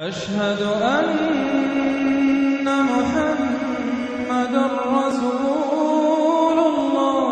اشہد ان محمد رسول اللہ۔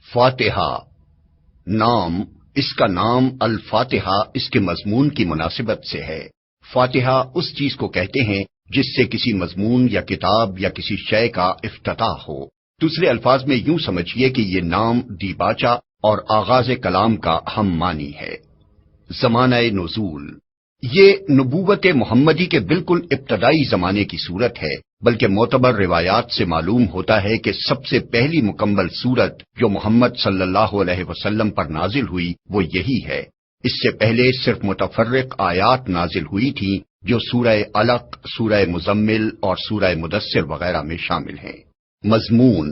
فاتحہ نام، اس کا نام الفاتحہ اس کے مضمون کی مناسبت سے ہے۔ فاتحہ اس چیز کو کہتے ہیں جس سے کسی مضمون یا کتاب یا کسی شے کا افتتاح ہو۔ دوسرے الفاظ میں یوں سمجھیے کہ یہ نام دیباچہ اور آغاز کلام کا ہم معنی ہے۔ زمانہ نزول، یہ نبوت محمدی کے بالکل ابتدائی زمانے کی صورت ہے، بلکہ معتبر روایات سے معلوم ہوتا ہے کہ سب سے پہلی مکمل صورت جو محمد صلی اللہ علیہ وسلم پر نازل ہوئی وہ یہی ہے۔ اس سے پہلے صرف متفرق آیات نازل ہوئی تھیں جو سورہ علق، سورہ مزمل اور سورہ مدثر وغیرہ میں شامل ہیں۔ مضمون،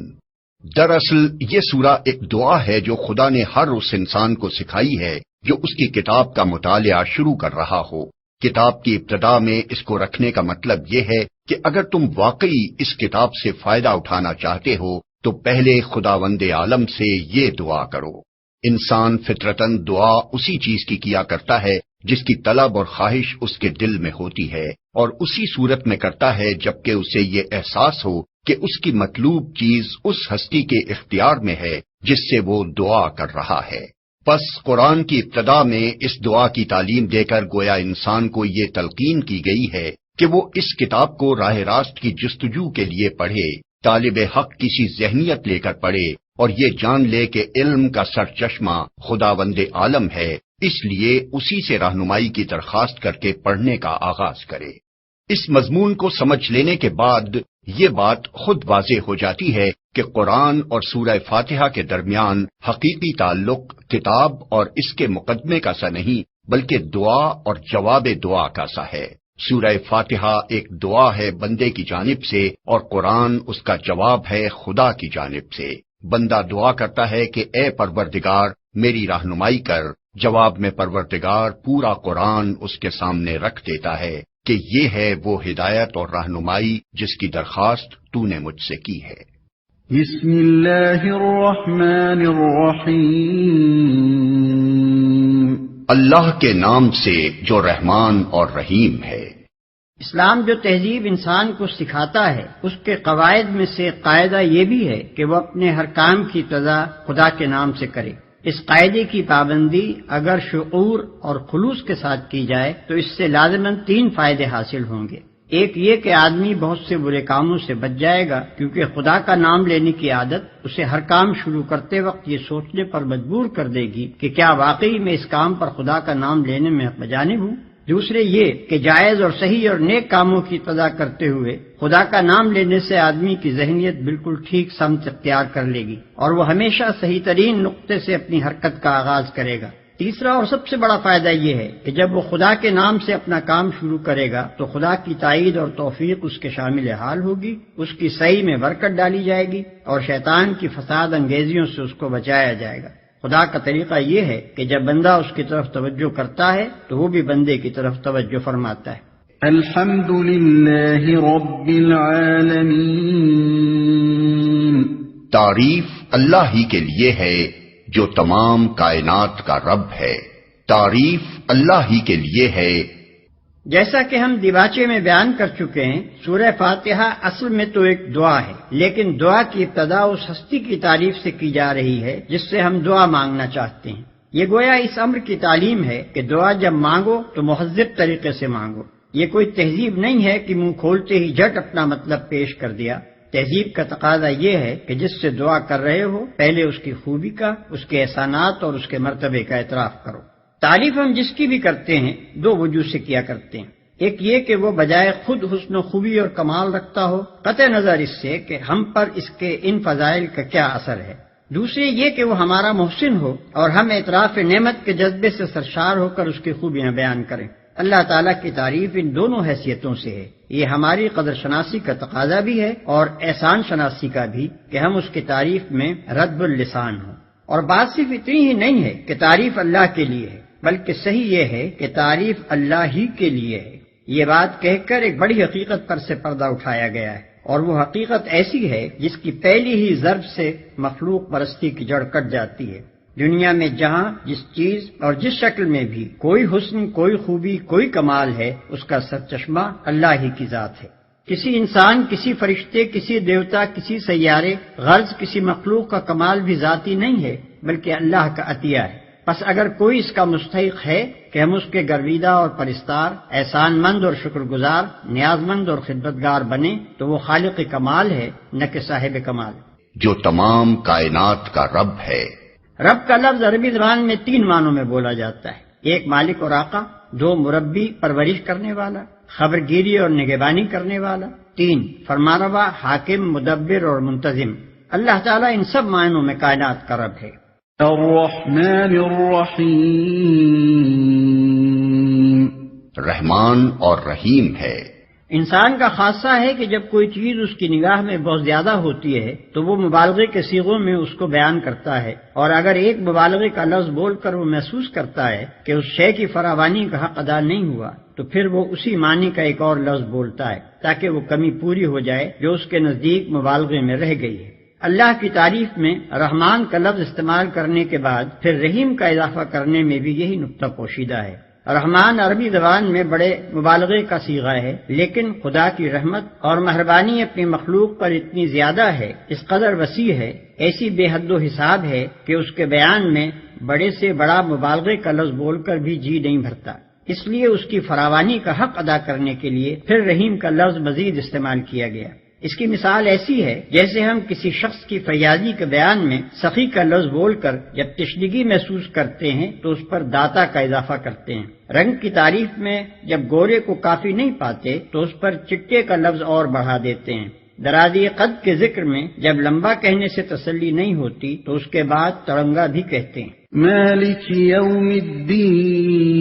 دراصل یہ سورہ ایک دعا ہے جو خدا نے ہر اس انسان کو سکھائی ہے جو اس کی کتاب کا مطالعہ شروع کر رہا ہو۔ کتاب کی ابتدا میں اس کو رکھنے کا مطلب یہ ہے کہ اگر تم واقعی اس کتاب سے فائدہ اٹھانا چاہتے ہو تو پہلے خداوند عالم سے یہ دعا کرو۔ انسان فطرتاً دعا اسی چیز کی کیا کرتا ہے جس کی طلب اور خواہش اس کے دل میں ہوتی ہے، اور اسی صورت میں کرتا ہے جبکہ اسے یہ احساس ہو کہ اس کی مطلوب چیز اس ہستی کے اختیار میں ہے جس سے وہ دعا کر رہا ہے۔ پس قرآن کی ابتدا میں اس دعا کی تعلیم دے کر گویا انسان کو یہ تلقین کی گئی ہے کہ وہ اس کتاب کو راہ راست کی جستجو کے لیے پڑھے، طالب حق کسی ذہنیت لے کر پڑھے اور یہ جان لے کہ علم کا سرچشمہ خداوند عالم ہے، اس لیے اسی سے رہنمائی کی درخواست کر کے پڑھنے کا آغاز کرے۔ اس مضمون کو سمجھ لینے کے بعد یہ بات خود واضح ہو جاتی ہے کہ قرآن اور سورہ فاتحہ کے درمیان حقیقی تعلق کتاب اور اس کے مقدمے کا سا نہیں بلکہ دعا اور جواب دعا کا سا ہے۔ سورہ فاتحہ ایک دعا ہے بندے کی جانب سے اور قرآن اس کا جواب ہے خدا کی جانب سے۔ بندہ دعا کرتا ہے کہ اے پروردگار میری رہنمائی کر، جواب میں پروردگار پورا قرآن اس کے سامنے رکھ دیتا ہے کہ یہ ہے وہ ہدایت اور رہنمائی جس کی درخواست تو نے مجھ سے کی ہے۔ بسم اللہ الرحمن الرحیم، اللہ کے نام سے جو رحمان اور رحیم ہے۔ اسلام جو تہذیب انسان کو سکھاتا ہے اس کے قواعد میں سے قاعدہ یہ بھی ہے کہ وہ اپنے ہر کام کی ابتدا خدا کے نام سے کرے۔ اس قاعدے کی پابندی اگر شعور اور خلوص کے ساتھ کی جائے تو اس سے لازماً 3 فائدے حاصل ہوں گے۔ ایک یہ کہ آدمی بہت سے برے کاموں سے بچ جائے گا، کیونکہ خدا کا نام لینے کی عادت اسے ہر کام شروع کرتے وقت یہ سوچنے پر مجبور کر دے گی کہ کیا واقعی میں اس کام پر خدا کا نام لینے میں بجانب ہوں۔ دوسرے یہ کہ جائز اور صحیح اور نیک کاموں کی ابتدا کرتے ہوئے خدا کا نام لینے سے آدمی کی ذہنیت بالکل ٹھیک سمت اختیار کر لے گی اور وہ ہمیشہ صحیح ترین نقطے سے اپنی حرکت کا آغاز کرے گا۔ تیسرا اور سب سے بڑا فائدہ یہ ہے کہ جب وہ خدا کے نام سے اپنا کام شروع کرے گا تو خدا کی تائید اور توفیق اس کے شامل حال ہوگی، اس کی صحیح میں برکت ڈالی جائے گی اور شیطان کی فساد انگیزیوں سے اس کو بچایا جائے گا۔ خدا کا طریقہ یہ ہے کہ جب بندہ اس کی طرف توجہ کرتا ہے تو وہ بھی بندے کی طرف توجہ فرماتا ہے۔ الحمد للہ رب العالمین، تعریف اللہ ہی کے لیے ہے جو تمام کائنات کا رب ہے۔ تعریف اللہ ہی کے لیے ہے۔ جیسا کہ ہم دیباچے میں بیان کر چکے ہیں، سورہ فاتحہ اصل میں تو ایک دعا ہے، لیکن دعا کی ابتدا اس ہستی کی تعریف سے کی جا رہی ہے جس سے ہم دعا مانگنا چاہتے ہیں۔ یہ گویا اس امر کی تعلیم ہے کہ دعا جب مانگو تو مہذب طریقے سے مانگو۔ یہ کوئی تہذیب نہیں ہے کہ منہ کھولتے ہی جھٹ اپنا مطلب پیش کر دیا۔ تہذیب کا تقاضا یہ ہے کہ جس سے دعا کر رہے ہو پہلے اس کی خوبی کا، اس کے احسانات اور اس کے مرتبے کا اعتراف کرو۔ تعریف ہم جس کی بھی کرتے ہیں 2 وجوہ سے کیا کرتے ہیں۔ ایک یہ کہ وہ بجائے خود حسن و خوبی اور کمال رکھتا ہو، قطع نظر اس سے کہ ہم پر اس کے ان فضائل کا کیا اثر ہے۔ دوسرے یہ کہ وہ ہمارا محسن ہو اور ہم اعتراف نعمت کے جذبے سے سرشار ہو کر اس کی خوبیاں بیان کریں۔ اللہ تعالیٰ کی تعریف ان دونوں حیثیتوں سے ہے۔ یہ ہماری قدر شناسی کا تقاضا بھی ہے اور احسان شناسی کا بھی کہ ہم اس کی تعریف میں رد اللسان ہوں۔ اور بات صرف اتنی ہی نہیں ہے کہ تعریف اللہ کے لیے ہے، بلکہ صحیح یہ ہے کہ تعریف اللہ ہی کے لیے ہے۔ یہ بات کہہ کر ایک بڑی حقیقت پر سے پردہ اٹھایا گیا ہے، اور وہ حقیقت ایسی ہے جس کی پہلی ہی ضرب سے مخلوق پرستی کی جڑ کٹ جاتی ہے۔ دنیا میں جہاں جس چیز اور جس شکل میں بھی کوئی حسن، کوئی خوبی، کوئی کمال ہے، اس کا سرچشمہ اللہ ہی کی ذات ہے۔ کسی انسان، کسی فرشتے، کسی دیوتا، کسی سیارے، غرض کسی مخلوق کا کمال بھی ذاتی نہیں ہے بلکہ اللہ کا عطیہ ہے۔ پس اگر کوئی اس کا مستحق ہے کہ ہم اس کے گرویدہ اور پرستار، احسان مند اور شکر گزار، نیاز مند اور خدمتگار بنے تو وہ خالق کمال ہے، نہ کہ صاحب کمال، جو تمام کائنات کا رب ہے۔ رب کا لفظ عربی زبان میں 3 معنوں میں بولا جاتا ہے۔ 1 مالک اور آقا، 2 مربی پرورش کرنے والا، خبرگیری اور نگہبانی کرنے والا، 3 فرمانروا، حاکم، مدبر اور منتظم۔ اللہ تعالیٰ ان سب معنوں میں کائنات کا رب ہے۔ الرحمن الرحیم، رحمان اور رحیم ہے۔ انسان کا خاصہ ہے کہ جب کوئی چیز اس کی نگاہ میں بہت زیادہ ہوتی ہے تو وہ مبالغے کے صیغوں میں اس کو بیان کرتا ہے، اور اگر ایک مبالغے کا لفظ بول کر وہ محسوس کرتا ہے کہ اس شے کی فراوانی کا حق ادا نہیں ہوا تو پھر وہ اسی معنی کا ایک اور لفظ بولتا ہے تاکہ وہ کمی پوری ہو جائے جو اس کے نزدیک مبالغے میں رہ گئی ہے۔ اللہ کی تعریف میں رحمان کا لفظ استعمال کرنے کے بعد پھر رحیم کا اضافہ کرنے میں بھی یہی نقطہ پوشیدہ ہے۔ رحمان عربی زبان میں بڑے مبالغے کا صیغہ ہے، لیکن خدا کی رحمت اور مہربانی اپنی مخلوق پر اتنی زیادہ ہے، اس قدر وسیع ہے، ایسی بے حد و حساب ہے کہ اس کے بیان میں بڑے سے بڑا مبالغے کا لفظ بول کر بھی جی نہیں بھرتا۔ اس لیے اس کی فراوانی کا حق ادا کرنے کے لیے پھر رحیم کا لفظ مزید استعمال کیا گیا۔ اس کی مثال ایسی ہے جیسے ہم کسی شخص کی فریادی کے بیان میں سخی کا لفظ بول کر جب تشنگی محسوس کرتے ہیں تو اس پر داتا کا اضافہ کرتے ہیں۔ رنگ کی تعریف میں جب گورے کو کافی نہیں پاتے تو اس پر چٹے کا لفظ اور بڑھا دیتے ہیں۔ درازی قد کے ذکر میں جب لمبا کہنے سے تسلی نہیں ہوتی تو اس کے بعد تڑنگا بھی کہتے ہیں۔ مالک یوم الدین،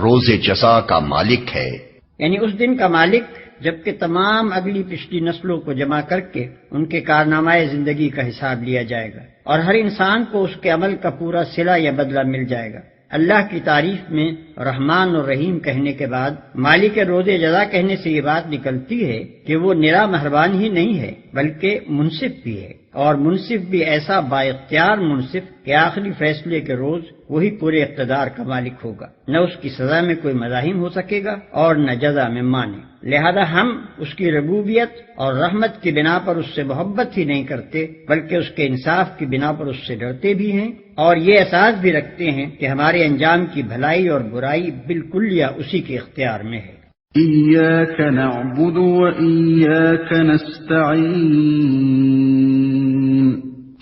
روز جزا کا مالک ہے، یعنی اس دن کا مالک جبکہ تمام اگلی پچھلی نسلوں کو جمع کر کے ان کے کارنامہ زندگی کا حساب لیا جائے گا اور ہر انسان کو اس کے عمل کا پورا صلہ یا بدلہ مل جائے گا۔ اللہ کی تعریف میں رحمان اور رحیم کہنے کے بعد مالک روز جزا کہنے سے یہ بات نکلتی ہے کہ وہ نرا مہربان ہی نہیں ہے بلکہ منصف بھی ہے، اور منصف بھی ایسا با اختیار منصف کہ آخری فیصلے کے روز وہی پورے اقتدار کا مالک ہوگا، نہ اس کی سزا میں کوئی مزاحم ہو سکے گا اور نہ جزا میں مانے۔ لہذا ہم اس کی ربوبیت اور رحمت کی بنا پر اس سے محبت ہی نہیں کرتے بلکہ اس کے انصاف کی بنا پر اس سے ڈرتے بھی ہیں، اور یہ احساس بھی رکھتے ہیں کہ ہمارے انجام کی بھلائی اور برائی بالکلیہ اسی کے اختیار میں ہے۔ ایاک نعبد و ایاک نستعین،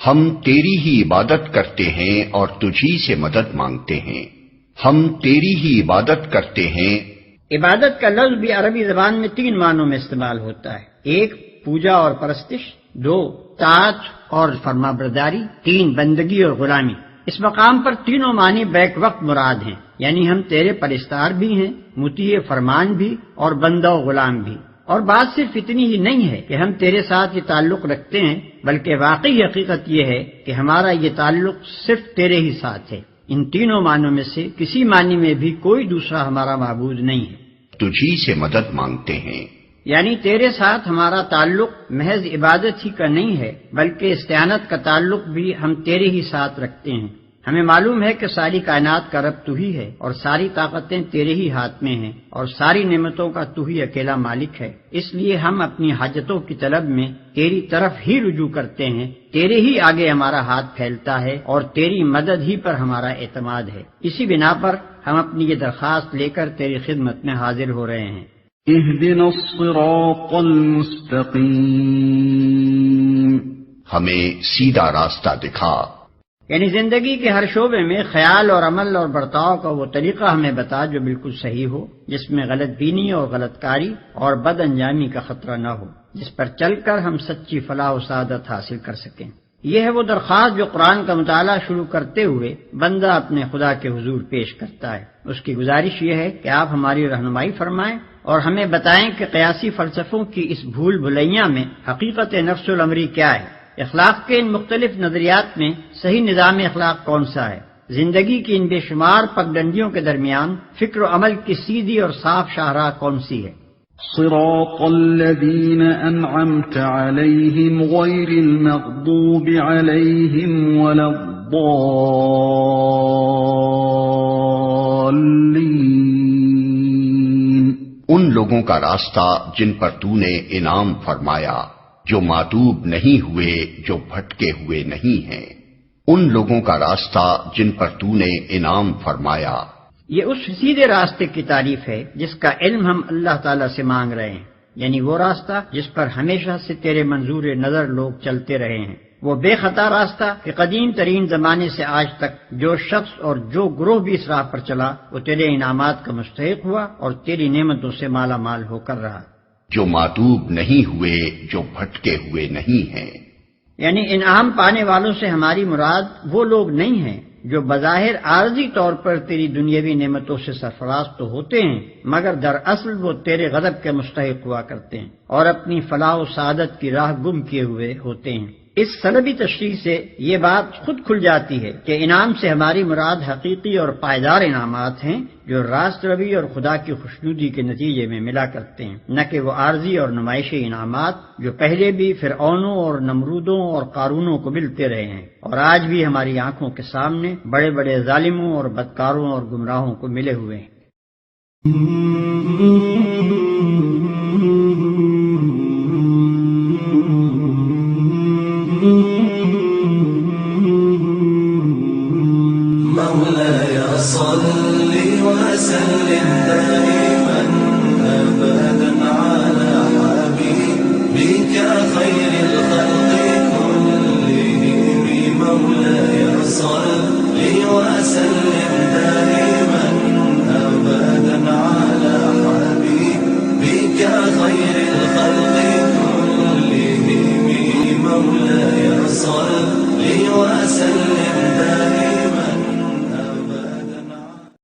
ہم تیری ہی عبادت کرتے ہیں اور تجھی سے مدد مانگتے ہیں، ہم تیری ہی عبادت کرتے ہیں۔ عبادت کا لفظ بھی عربی زبان میں 3 معنوں میں استعمال ہوتا ہے۔ 1 پوجا اور پرستش، 2 طاعت اور فرما برداری، 3 بندگی اور غلامی۔ اس مقام پر تینوں معنی بیک وقت مراد ہیں، یعنی ہم تیرے پرستار بھی ہیں، مطیع فرمان بھی اور بندہ و غلام بھی۔ اور بات صرف اتنی ہی نہیں ہے کہ ہم تیرے ساتھ یہ تعلق رکھتے ہیں، بلکہ واقعی حقیقت یہ ہے کہ ہمارا یہ تعلق صرف تیرے ہی ساتھ ہے۔ ان تینوں معنوں میں سے کسی معنی میں بھی کوئی دوسرا ہمارا معبود نہیں ہے۔ تجھی سے مدد مانگتے ہیں، یعنی تیرے ساتھ ہمارا تعلق محض عبادت ہی کا نہیں ہے بلکہ استعانت کا تعلق بھی ہم تیرے ہی ساتھ رکھتے ہیں۔ ہمیں معلوم ہے کہ ساری کائنات کا رب تو ہی ہے اور ساری طاقتیں تیرے ہی ہاتھ میں ہیں اور ساری نعمتوں کا تو ہی اکیلا مالک ہے، اس لیے ہم اپنی حاجتوں کی طلب میں تیری طرف ہی رجوع کرتے ہیں، تیرے ہی آگے ہمارا ہاتھ پھیلتا ہے اور تیری مدد ہی پر ہمارا اعتماد ہے۔ اسی بنا پر ہم اپنی یہ درخواست لے کر تیری خدمت میں حاضر ہو رہے ہیں۔ اہدنا الصراط المستقیم، ہمیں سیدھا راستہ دکھا، یعنی زندگی کے ہر شعبے میں خیال اور عمل اور برتاؤ کا وہ طریقہ ہمیں بتا جو بالکل صحیح ہو، جس میں غلط بینی اور غلط کاری اور بد انجامی کا خطرہ نہ ہو، جس پر چل کر ہم سچی فلاح و سعادت حاصل کر سکیں۔ یہ ہے وہ درخواست جو قرآن کا مطالعہ شروع کرتے ہوئے بندہ اپنے خدا کے حضور پیش کرتا ہے۔ اس کی گزارش یہ ہے کہ آپ ہماری رہنمائی فرمائیں اور ہمیں بتائیں کہ قیاسی فلسفوں کی اس بھول بھلیاں میں حقیقت نفس الامری کیا ہے، اخلاق کے ان مختلف نظریات میں صحیح نظام اخلاق کون سا ہے، زندگی کی ان بے شمار پگڈنڈیوں کے درمیان فکر و عمل کی سیدھی اور صاف شاہراہ کون سی ہے۔ صراط الذين أنعمت عليهم غير المغضوب عليهم ولا الضالين. ان لوگوں کا راستہ جن پر تو نے انعام فرمایا، جو ماتوب نہیں ہوئے، جو بھٹکے ہوئے نہیں ہیں. ان لوگوں کا راستہ جن پر تو نے انعام فرمایا. یہ اس سیدھے راستے کی تعریف ہے جس کا علم ہم اللہ تعالیٰ سے مانگ رہے ہیں، یعنی وہ راستہ جس پر ہمیشہ سے تیرے منظور نظر لوگ چلتے رہے ہیں، وہ بے خطا راستہ کہ قدیم ترین زمانے سے آج تک جو شخص اور جو گروہ بھی اس راہ پر چلا وہ تیرے انعامات کا مستحق ہوا اور تیری نعمتوں سے مالا مال ہو کر رہا. جو ماتوب نہیں ہوئے، جو بھٹکے ہوئے نہیں ہیں. یعنی انعام پانے والوں سے ہماری مراد وہ لوگ نہیں ہیں جو بظاہر عارضی طور پر تیری دنیاوی نعمتوں سے سرفراز تو ہوتے ہیں، مگر دراصل وہ تیرے غضب کے مستحق ہوا کرتے ہیں اور اپنی فلاح و سعادت کی راہ گم کیے ہوئے ہوتے ہیں. اس سلبی تشریح سے یہ بات خود کھل جاتی ہے کہ انعام سے ہماری مراد حقیقی اور پائیدار انعامات ہیں جو راست روی اور خدا کی خوشنودی کے نتیجے میں ملا کرتے ہیں، نہ کہ وہ عارضی اور نمائشی انعامات جو پہلے بھی فرعونوں اور نمرودوں اور قارونوں کو ملتے رہے ہیں اور آج بھی ہماری آنکھوں کے سامنے بڑے بڑے ظالموں اور بدکاروں اور گمراہوں کو ملے ہوئے ہیں. مولاي صل وسلم دائما أبدا على حبيبك خير الخلق كلهم. مولاي صل وسلم دائما